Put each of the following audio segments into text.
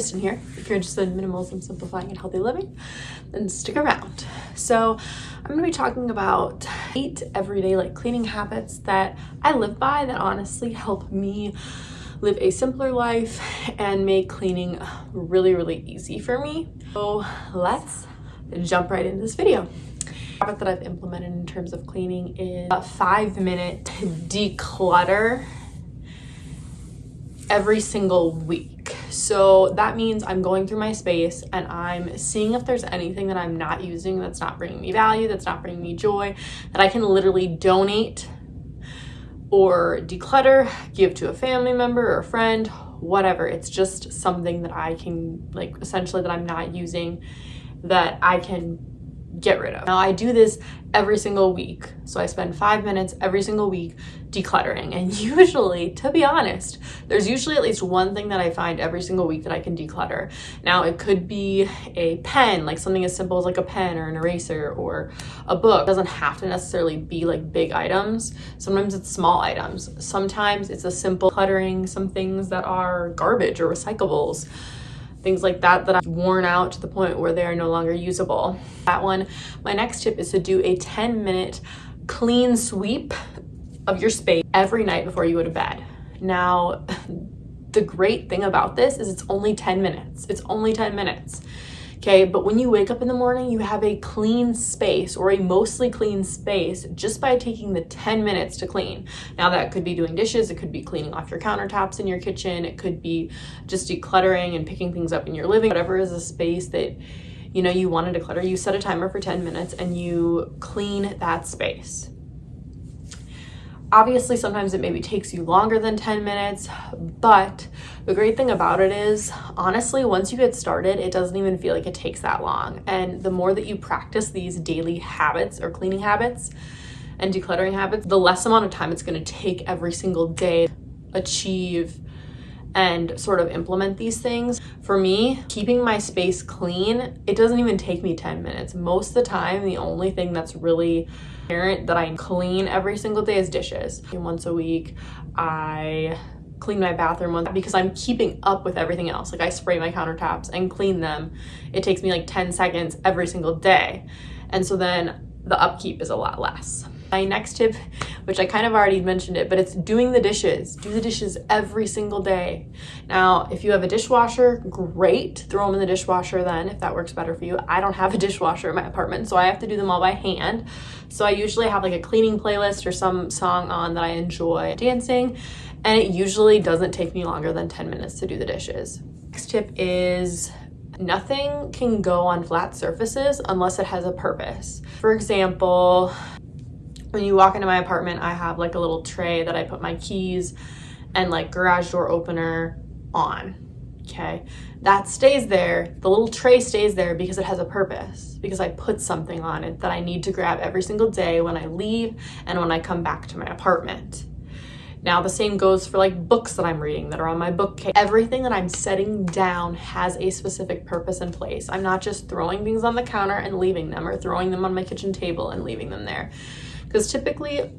Kristen here. If you're interested in minimalism, simplifying, and healthy living, then stick around. So I'm going to be talking about 8 everyday cleaning habits that I live by that honestly help me live a simpler life and make cleaning really, really easy for me. So let's jump right into this video. The habit that I've implemented in terms of cleaning is a 5-minute declutter every single week. So that means I'm going through my space and I'm seeing if there's anything that I'm not using that's not bringing me value, that's not bringing me joy, that I can literally donate or declutter, give to a family member or a friend, whatever. It's just something that I can essentially that I'm not using that I can get rid of. Now I do this every single week. So I spend 5 minutes every single week decluttering. And usually, to be honest, there's usually at least one thing that I find every single week that I can declutter. Now it could be a pen, something as simple as a pen or an eraser or a book. It doesn't have to necessarily be big items. Sometimes it's small items. Sometimes it's a simple cluttering, some things that are garbage or recyclables. Things like that that I've worn out to the point where they are no longer usable. That one. My next tip is to do a 10-minute clean sweep of your space every night before you go to bed. Now, the great thing about this is it's only 10 minutes. It's only 10 minutes. Okay, but when you wake up in the morning, you have a clean space or a mostly clean space just by taking the 10 minutes to clean. Now that could be doing dishes, it could be cleaning off your countertops in your kitchen, it could be just decluttering and picking things up in your living, whatever is a space that you want to declutter. You set a timer for 10 minutes and you clean that space. Obviously, sometimes it maybe takes you longer than 10 minutes, but the great thing about it is, honestly, once you get started, it doesn't even feel like it takes that long. And the more that you practice these daily habits or cleaning habits and decluttering habits, the less amount of time it's going to take every single day to achieve and sort of implement these things. For me, keeping my space clean, it doesn't even take me 10 minutes. Most of the time, the only thing that's really apparent that I clean every single day is dishes. Once a week, I clean my bathroom once because I'm keeping up with everything else. I spray my countertops and clean them. It takes me 10 seconds every single day. And so then the upkeep is a lot less. My next tip, which I kind of already mentioned it, but it's doing the dishes. Do the dishes every single day. Now, if you have a dishwasher, great. Throw them in the dishwasher then, if that works better for you. I don't have a dishwasher in my apartment, so I have to do them all by hand. So I usually have a cleaning playlist or some song on that I enjoy dancing, and it usually doesn't take me longer than 10 minutes to do the dishes. Next tip is nothing can go on flat surfaces unless it has a purpose. For example, when you walk into my apartment, I have a little tray that I put my keys and garage door opener on, okay? That stays there, the little tray stays there because it has a purpose, because I put something on it that I need to grab every single day when I leave and when I come back to my apartment. Now, the same goes for books that I'm reading that are on my bookcase. Everything that I'm setting down has a specific purpose in place. I'm not just throwing things on the counter and leaving them or throwing them on my kitchen table and leaving them there. Because typically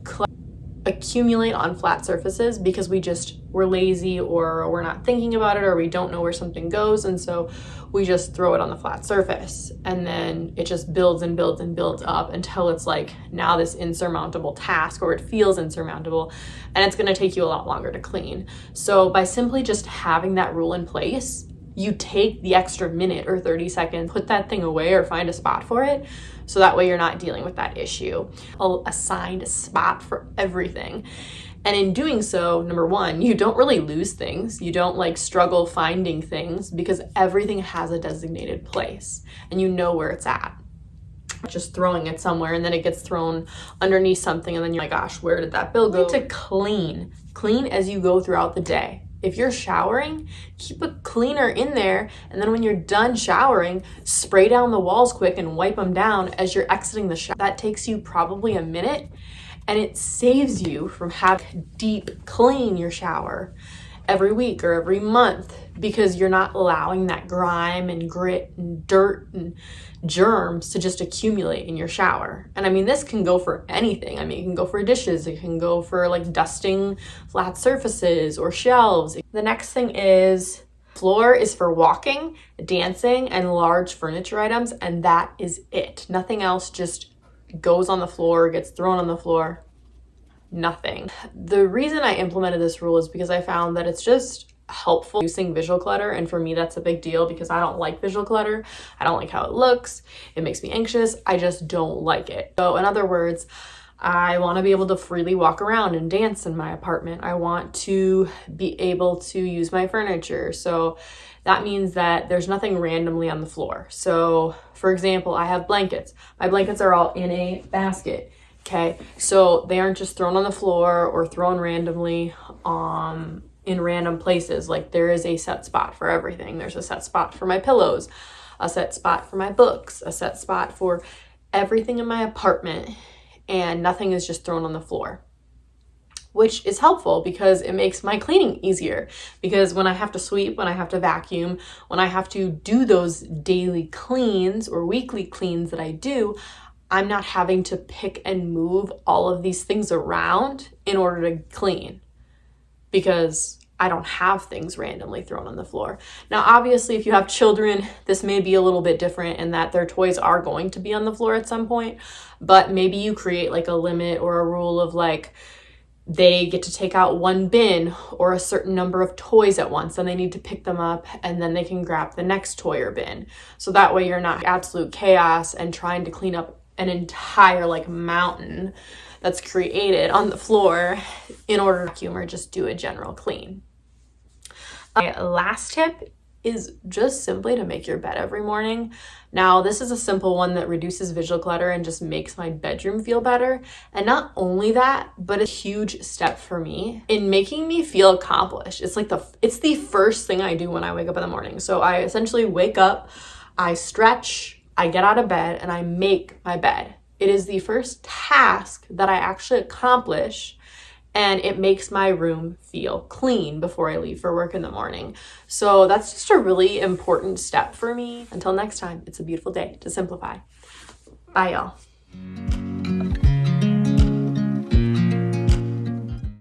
accumulate on flat surfaces because we're lazy or we're not thinking about it or we don't know where something goes, and so we just throw it on the flat surface, and then it just builds and builds and builds up until it's now this insurmountable task, or it feels insurmountable, and it's going to take you a lot longer to clean. So by simply just having that rule in place, you take the extra minute or 30 seconds, put that thing away or find a spot for it, so that way you're not dealing with that issue. I'll assign a spot for everything. And in doing so, number one, you don't really lose things. You don't struggle finding things because everything has a designated place and you know where it's at. Just throwing it somewhere and then it gets thrown underneath something and then you're gosh, where did that bill go? To clean as you go throughout the day. If you're showering, keep a cleaner in there, and then when you're done showering, spray down the walls quick and wipe them down as you're exiting the shower. That takes you probably a minute, and it saves you from having to deep clean your shower every week or every month because you're not allowing that grime and grit and dirt and germs to just accumulate in your shower. And I mean, this can go for anything. I mean, it can go for dishes, it can go for dusting flat surfaces or shelves. The next thing is Floor is for walking, dancing, and large furniture items, and that is it. Nothing else just goes on the floor, gets thrown on the floor. Nothing. The reason I implemented this rule is because I found that it's just helpful reducing visual clutter, and for me that's a big deal because I don't like visual clutter. I don't like how it looks. It makes me anxious. I just don't like it. So in other words, I want to be able to freely walk around and dance in my apartment. I want to be able to use my furniture. So that means that there's nothing randomly on the floor. So for example, I have blankets. My blankets are all in a basket. Okay, so they aren't just thrown on the floor or thrown randomly in random places. Like there is a set spot for everything. There's a set spot for my pillows, a set spot for my books, a set spot for everything in my apartment, and nothing is just thrown on the floor, which is helpful because it makes my cleaning easier. Because when I have to sweep, when I have to vacuum, when I have to do those daily cleans or weekly cleans that I do, I'm not having to pick and move all of these things around in order to clean because I don't have things randomly thrown on the floor. Now, obviously, if you have children, this may be a little bit different in that their toys are going to be on the floor at some point, but maybe you create like a limit or a rule of like, they get to take out one bin or a certain number of toys at once, and they need to pick them up and then they can grab the next toy or bin. So that way you're not absolute chaos and trying to clean up an entire like mountain that's created on the floor in order to vacuum or just do a general clean. My last tip is just simply to make your bed every morning. Now, this is a simple one that reduces visual clutter and just makes my bedroom feel better. And not only that, but a huge step for me in making me feel accomplished. It's the first thing I do when I wake up in the morning. So I essentially wake up, I stretch, I get out of bed, and I make my bed. It is the first task that I actually accomplish, and it makes my room feel clean before I leave for work in the morning. So that's just a really important step for me. Until next time, it's a beautiful day to simplify. Bye, y'all.